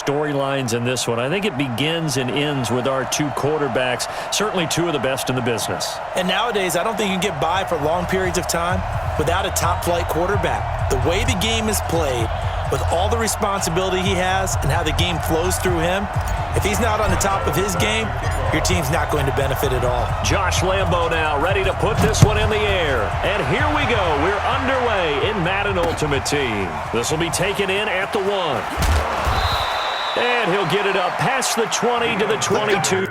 Storylines in this one. I think it begins and ends with our two quarterbacks, certainly two of the best in the business. And nowadays, I don't think you can get by for long periods of time without a top-flight quarterback. The way the game is played, with all the responsibility he has and how the game flows through him, if he's not on the top of his game, your team's not going to benefit at all. Josh Lambo now ready to put this one in the air. And here we go. We're underway in Madden Ultimate Team. This will be taken in at the 1. And he'll get it up past the 20 to the 22.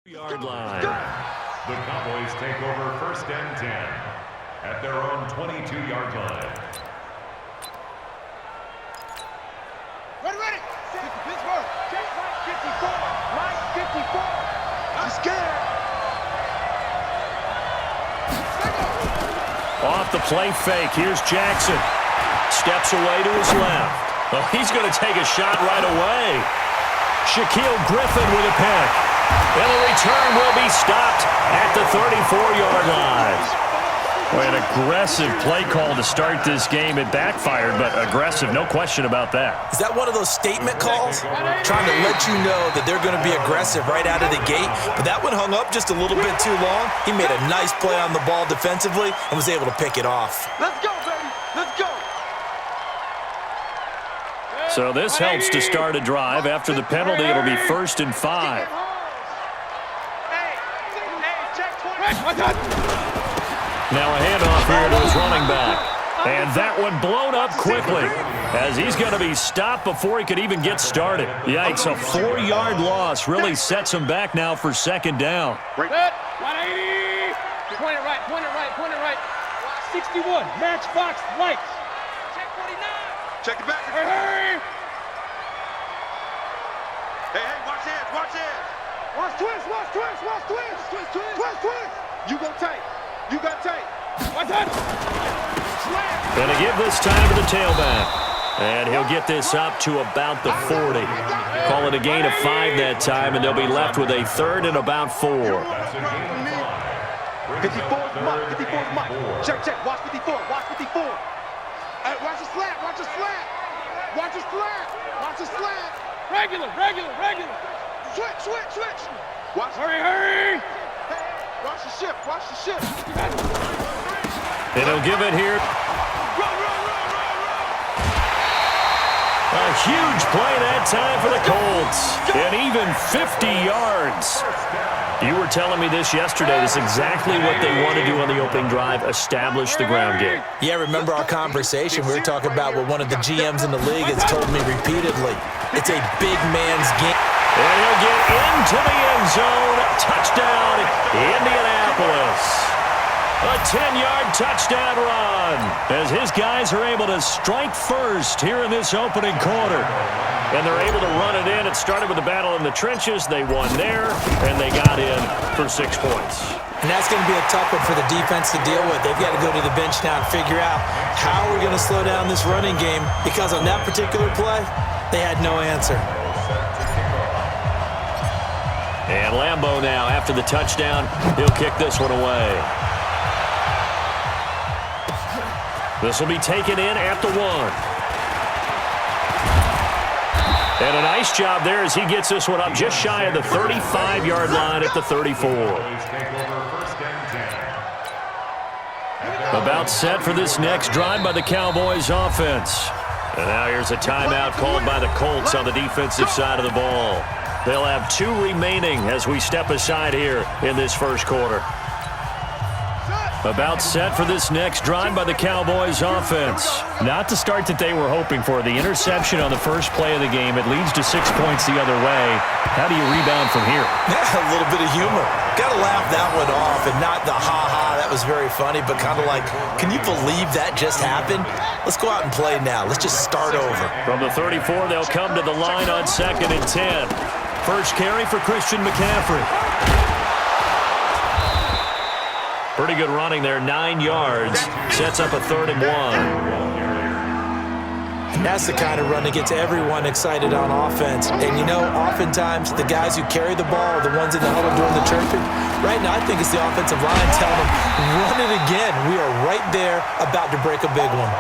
Yard line. The Cowboys take over 1st and 10 at their own 22-yard line. Ready. Pittsburgh. Check Mike 54. Mike 54. I'm scared. Off the play fake. Here's Jackson. Steps away to his left. Oh, he's going to take a shot right away. Shaquille Griffin with a pick. And the return will be stopped at the 34-yard line. Well, an aggressive play call to start this game. It backfired, but aggressive, no question about that. Is that one of those statement calls? Trying to let you know that they're going to be aggressive right out of the gate, but that one hung up just a little bit too long. He made a nice play on the ball defensively and was able to pick it off. Let's go, baby. Let's go. So this helps to start a drive. After the penalty, it'll be 1st and 5. Now a handoff here to his running back. And that one blown up quickly as he's going to be stopped before he could even get started. Yikes, a 4-yard loss really sets him back now for 2nd down. Point it right. 61, matchbox lights. Check 49. Check it back. Hey. Hey, watch hands. Watch twist. You go tight. Going to give this time to the tailback. And he'll get this up to about the 40. Call it a gain of 5 that time, and they'll be left with a 3rd and about 4. 54's Mike. Check. Watch 54. Watch the slat. Regular. Switch. Watch. Hurry. Watch the shift. And he'll give it here. Run. A huge play that time for the Colts. And even 50 yards. You were telling me this yesterday. This is exactly what they want to do on the opening drive, establish the ground game. Yeah, remember our conversation? We were talking about what one of the GMs in the league has told me repeatedly. It's a big man's game. And he'll get into the end zone. Touchdown, Indianapolis. A 10-yard touchdown run as his guys are able to strike first here in this opening quarter. And they're able to run it in. It started with a battle in the trenches. They won there, and they got in for 6 points. And that's going to be a tough one for the defense to deal with. They've got to go to the bench now and figure out how we're going to slow down this running game, because on that particular play, they had no answer. And Lambo now, after the touchdown, he'll kick this one away. This will be taken in at the 1. And a nice job there as he gets this one up just shy of the 35-yard line at the 34. About set for this next drive by the Cowboys offense. And now here's a timeout called by the Colts on the defensive side of the ball. They'll have 2 remaining as we step aside here in this first quarter. About set for this next drive by the Cowboys offense. Not the start that they were hoping for. The interception on the first play of the game. It leads to 6 points the other way. How do you rebound from here? A little bit of humor. Got to laugh that one off, and not the ha-ha, that was very funny, but kind of like, can you believe that just happened? Let's go out and play now. Let's just start over. From the 34, they'll come to the line on 2nd and 10. First carry for Christian McCaffrey. Pretty good running there, 9 yards. Sets up a 3rd and 1. And that's the kind of run that gets everyone excited on offense. And, you know, oftentimes the guys who carry the ball are the ones in the huddle doing the chirping. Right now, I think it's the offensive line telling them, run it again. We are right there about to break a big one.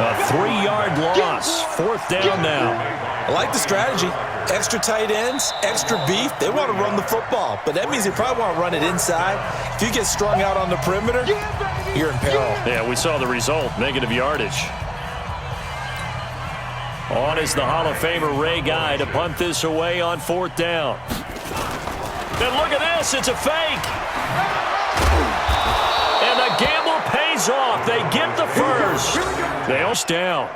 A 3-yard loss. 4th down now. I like the strategy. Extra tight ends, extra beef. They want to run the football, but that means they probably want to run it inside. If you get strung out on the perimeter, you're in peril. Yeah, we saw the result, negative yardage. On is the Hall of Famer Ray Guy to punt this away on 4th down. And look at this, it's a fake. And the gamble pays off. They get the first. They all down.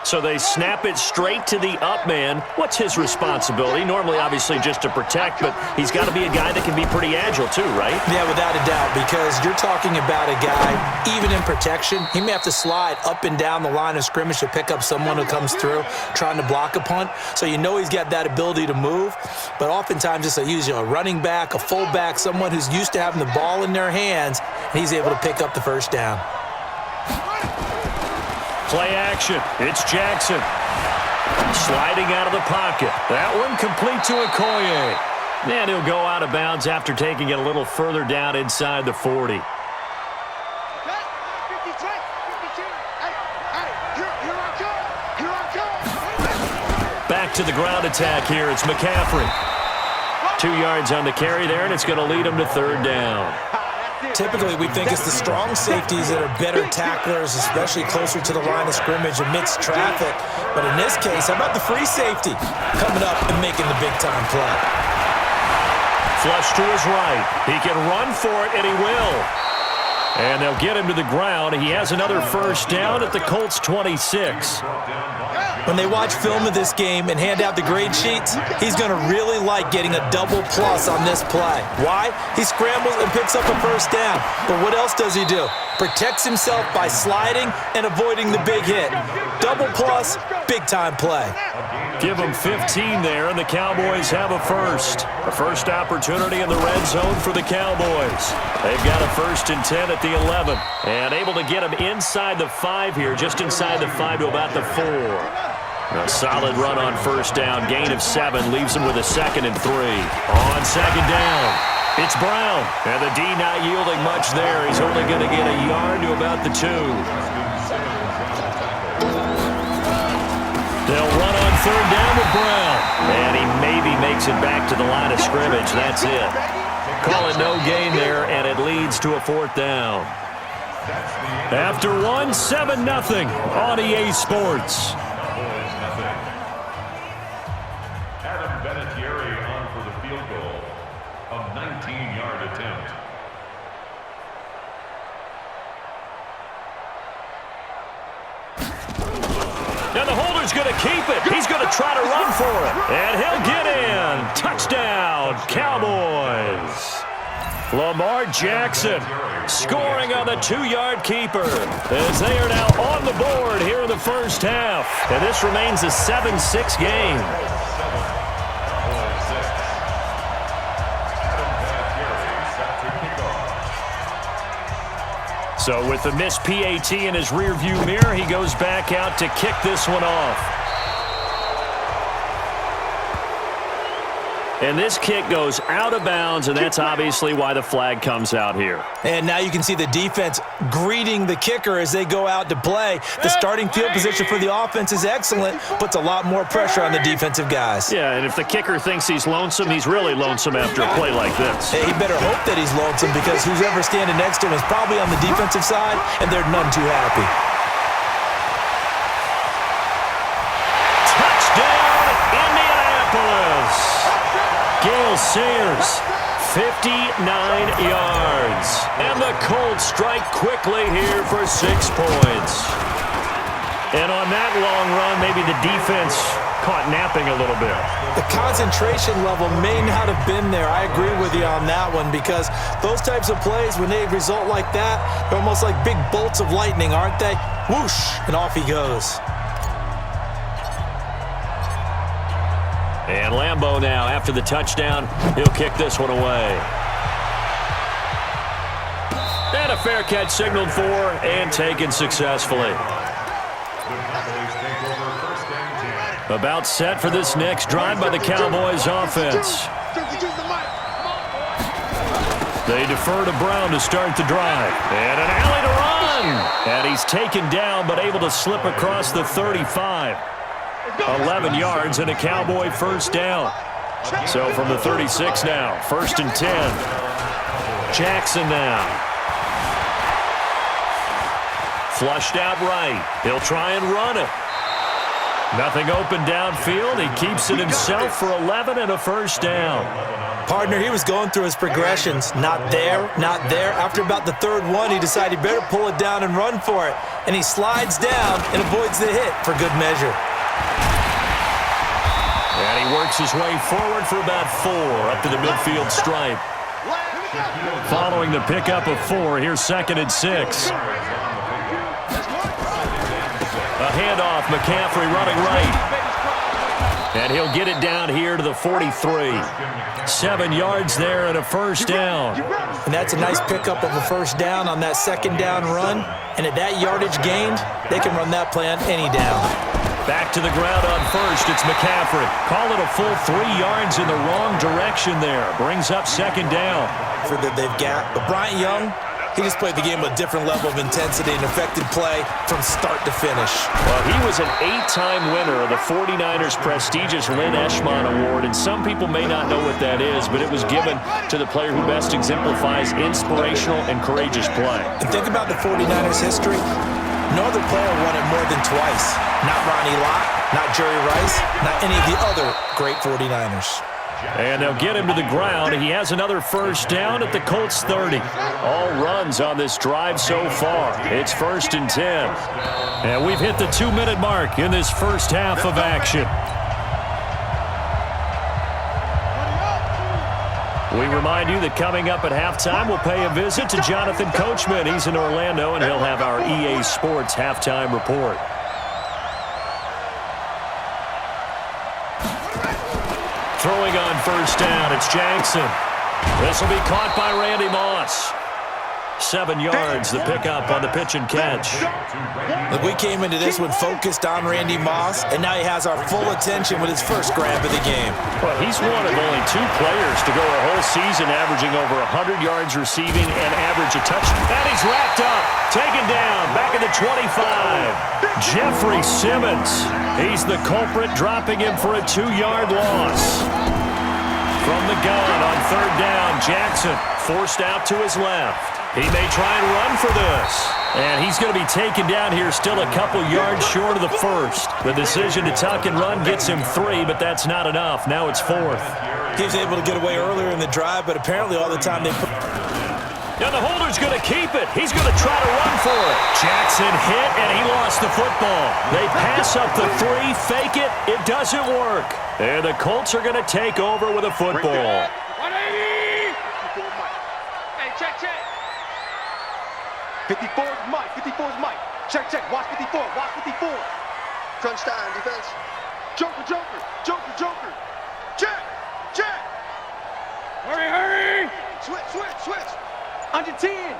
So they snap it straight to the up man. What's his responsibility? Normally, obviously, just to protect, but he's got to be a guy that can be pretty agile too, right? Yeah, without a doubt, because you're talking about a guy, even in protection, he may have to slide up and down the line of scrimmage to pick up someone who comes through trying to block a punt. So you know he's got that ability to move, but oftentimes it's a running back, a fullback, someone who's used to having the ball in their hands, and he's able to pick up the first down. Play action. It's Jackson. Sliding out of the pocket. That one complete to Okoye. And he'll go out of bounds after taking it a little further down inside the 40. Back to the ground attack here. It's McCaffrey. 2 yards on the carry there, and it's going to lead him to 3rd down. Typically, we think it's the strong safeties that are better tacklers, especially closer to the line of scrimmage amidst traffic. But in this case, how about the free safety coming up and making the big-time play? Flush to his right. He can run for it, and he will. And they'll get him to the ground. He has another first down at the Colts 26. When they watch film of this game and hand out the grade sheets, he's going to really like getting a double plus on this play. Why? He scrambles and picks up a first down. But what else does he do? Protects himself by sliding and avoiding the big hit. Double plus, big-time play. Give them 15 there, and the Cowboys have a first. A first opportunity in the red zone for the Cowboys. They've got a 1st and 10 at the 11. And able to get them inside the 5 here, just inside the 5 to about the 4. A solid run on first down. Gain of 7 leaves him with a 2nd and 3. On 2nd down, it's Brown. And the D not yielding much there. He's only going to get a yard to about the 2. They'll run on 3rd down with Brown. And he maybe makes it back to the line of scrimmage. That's it. Call it no gain there, and it leads to a 4th down. After 1, 7-0 on EA Sports. On for the field goal, a 19-yard attempt. And the holder's going to keep it. He's going to try to run for it. And he'll get in. Touchdown, Cowboys. Lamar Jackson scoring on the 2-yard keeper as they are now on the board here in the first half. And this remains a 7-6 game. So with the missed PAT in his rearview mirror, he goes back out to kick this one off. And this kick goes out of bounds, and that's obviously why the flag comes out here. And now you can see the defense greeting the kicker as they go out to play. The starting field position for the offense is excellent, puts a lot more pressure on the defensive guys. Yeah, and if the kicker thinks he's lonesome, he's really lonesome after a play like this. Hey, he better hope that he's lonesome because who's ever standing next to him is probably on the defensive side, and they're none too happy. Touchdown, Indianapolis! Gale Sayers, 59 yards. And the Colts strike quickly here for 6 points. And on that long run, maybe the defense caught napping a little bit. The concentration level may not have been there. I agree with you on that one, because those types of plays, when they result like that, they're almost like big bolts of lightning, aren't they? Whoosh, and off he goes. And Lambeau now, after the touchdown, he'll kick this one away. And a fair catch signaled for and taken successfully. About set for this next drive by the Cowboys offense. They defer to Brown to start the drive. And an alley to run. And he's taken down but able to slip across the 35. 11 yards and a Cowboy first down. So from the 36 now, 1st and 10. Jackson now. Flushed out right. He'll try and run it. Nothing open downfield. He keeps it himself for 11 and a first down. Partner, he was going through his progressions. Not there, not there. After about the third one, he decided he better pull it down and run for it. And he slides down and avoids the hit for good measure. And he works his way forward for about 4 up to the midfield stripe. Following the pickup of 4, here's 2nd and 6. A handoff, McCaffrey running right. And he'll get it down here to the 43. 7 yards there and a first down. And that's a nice pickup of a first down on that 2nd down run. And at that yardage gained, they can run that play on any down. Back to the ground on 1st, it's McCaffrey. Call it a full 3 yards in the wrong direction there. Brings up 2nd down. For that they've got. But Bryant Young, he just played the game with a different level of intensity and effective play from start to finish. Well, he was an 8-time winner of the 49ers' prestigious Lynn Eshmont Award, and some people may not know what that is, but it was given to the player who best exemplifies inspirational and courageous play. And think about the 49ers' history. No other player won it more than twice. Not Ronnie Lott, not Jerry Rice, not any of the other great 49ers. And they'll get him to the ground. He has another first down at the Colts 30. All runs on this drive so far. It's 1st and 10. And we've hit the 2-minute mark in this first half of action. We remind you that coming up at halftime, we'll pay a visit to Jonathan Coachman. He's in Orlando, and he'll have our EA Sports halftime report. Throwing on first down, it's Jackson. This will be caught by Randy Moss. 7 yards, the pickup on the pitch and catch. Look, we came into this one focused on Randy Moss, and now he has our full attention with his first grab of the game. Well, he's one of only 2 players to go a whole season averaging over 100 yards receiving and average a touchdown. And he's racked up, taken down, back at the 25. Jeffrey Simmons, he's the culprit, dropping him for a 2-yard loss. From the gun on 3rd down, Jackson forced out to his left. He may try and run for this. And he's going to be taken down here still a couple yards short of the first. The decision to tuck and run gets him 3, but that's not enough. Now it's 4th. He was able to get away earlier in the drive, but apparently all the time they put... Now the holder's going to keep it. He's going to try to run for it. Jackson hit, and he lost the football. They pass up the 3, fake it. It doesn't work. And the Colts are going to take over with a football. 180! Hey, check. 54 is Mike. 54 is Mike. Check. Watch 54. Watch 54. Crunch time, defense. Joker. Check. Hurry! Switch. Under 10.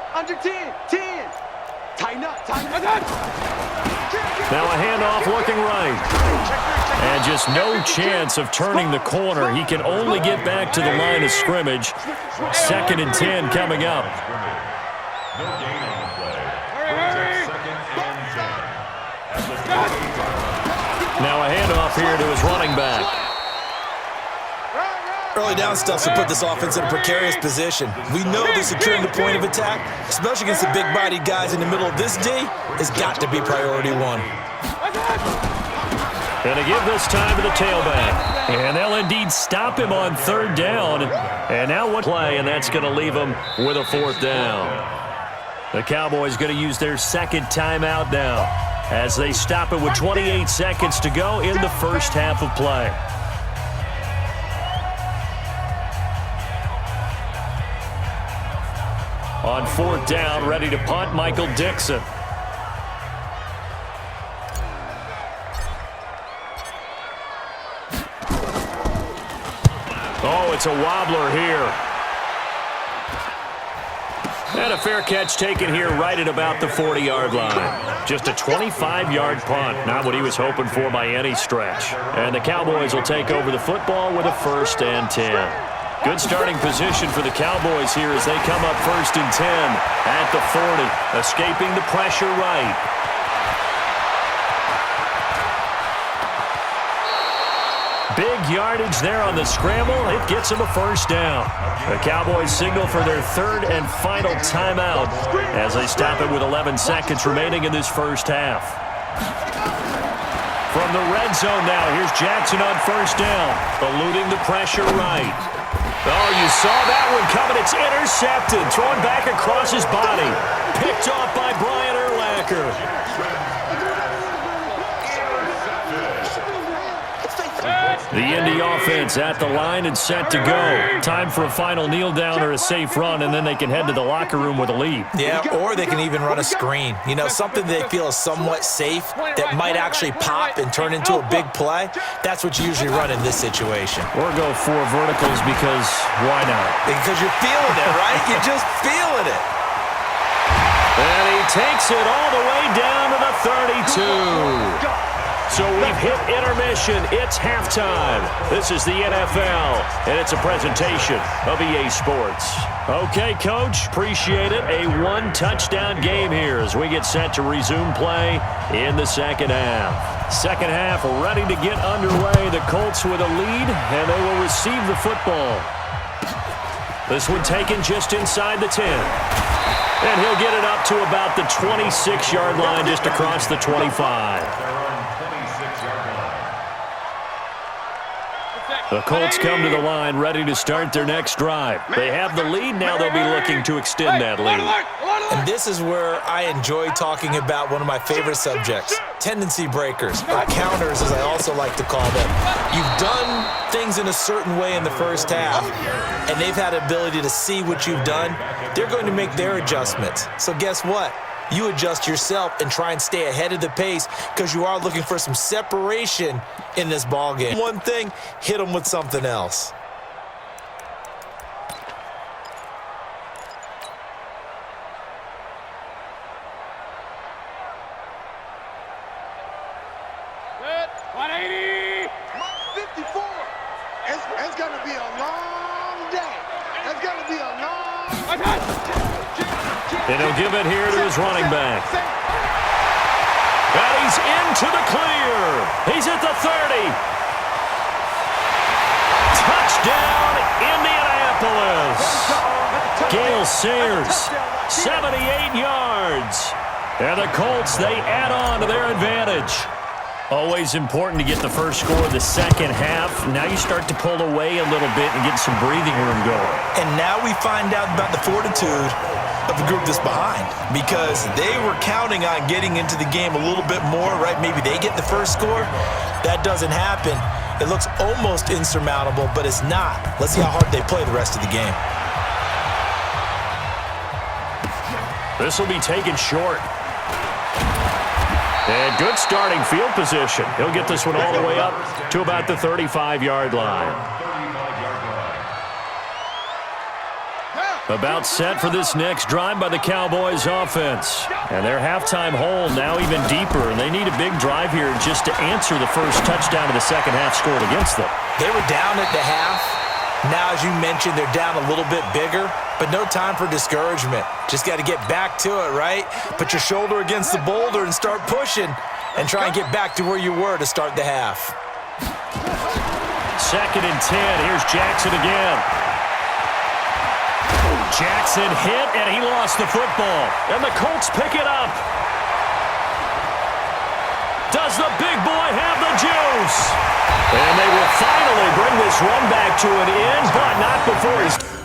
10. Tighten up. Now a handoff looking right. And just no chance of turning the corner. He can only get back to the line of scrimmage. 2nd and 10 coming up. No gain on the play. Hurry! 2nd and 10. Now a handoff here to his running back. Early down stuff to put this offense in a precarious position. We know that securing the point of attack, especially against the big-bodied guys in the middle of this D, has got to be priority 1. Going to give this time to the tailback. And they'll indeed stop him on 3rd down. And now one play, and that's going to leave him with a 4th down. The Cowboys going to use their 2nd timeout now. as they stop it with 28 seconds to go in the first half of play. On 4th down, ready to punt, Michael Dixon. Oh, it's a wobbler here. And a fair catch taken here right at about the 40-yard line. Just a 25-yard punt, not what he was hoping for by any stretch. And the Cowboys will take over the football with a 1st and 10. Good starting position for the Cowboys here as they come up 1st and 10 at the 40, escaping the pressure right. Big yardage there on the scramble. It gets them a 1st down. The Cowboys signal for their 3rd and final timeout as they stop it with 11 seconds remaining in this first half. From the red zone now, here's Jackson on 1st down, eluding the pressure right. Oh, you saw that one coming. It's intercepted, thrown back across his body. Picked off by Brian Urlacher. The Indy offense at the line and set to go. Time for a final kneel down or a safe run, and then they can head to the locker room with a lead. Yeah, or they can even run a screen. You know, something they feel is somewhat safe that might actually pop and turn into a big play. That's what you usually run in this situation. Or go 4 verticals because why not? Because you're feeling it, right? You're just feeling it. And he takes it all the way down to the 32. So we've hit intermission. It's halftime. This is the NFL, and it's a presentation of EA Sports. Okay, Coach, appreciate it. A 1-touchdown game here as we get set to resume play in the second half. Second half ready to get underway. The Colts with a lead, and they will receive the football. This one taken just inside the 10. And he'll get it up to about the 26-yard line, just across the 25. The Colts come to the line ready to start their next drive. They have the lead. Now they'll be looking to extend that lead. And this is where I enjoy talking about one of my favorite subjects, tendency breakers, counters as I also like to call them. You've done things in a certain way in the first half, and they've had the ability to see what you've done. They're going to make their adjustments. So guess what? You adjust yourself and try and stay ahead of the pace because you are looking for some separation in this ball game. One thing, hit them with something else. Good. 180. 54. It's going to be a long day. It's going to be a long And he'll give it here to his running back. And he's into the clear. He's at the 30. Touchdown, Indianapolis. Gale Sayers, 78 yards. And the Colts, they add on to their advantage. Always important to get the first score of the second half. Now you start to pull away a little bit and get some breathing room going. And now we find out about the fortitude of the group that's behind, because they were counting on getting into the game a little bit more, right? Maybe they get the first score. That doesn't happen. It looks almost insurmountable, but it's not. Let's see how hard they play the rest of the game. This will be taken short. And good starting field position. He'll get this one all the way up to about the 35-yard line. About set for this next drive by the Cowboys offense. And their halftime hole now even deeper, and they need a big drive here just to answer the first touchdown of the second half scored against them. They were down at the half. Now, as you mentioned, they're down a little bit bigger, but no time for discouragement. Just got to get back to it, right? Put your shoulder against the boulder and start pushing and try and get back to where you were to start the half. 2nd and 10. Here's Jackson again. Jackson hit, and he lost the football. And the Colts pick it up. Does the big boy have the juice? And they will finally bring this run back to an end, but not before he's...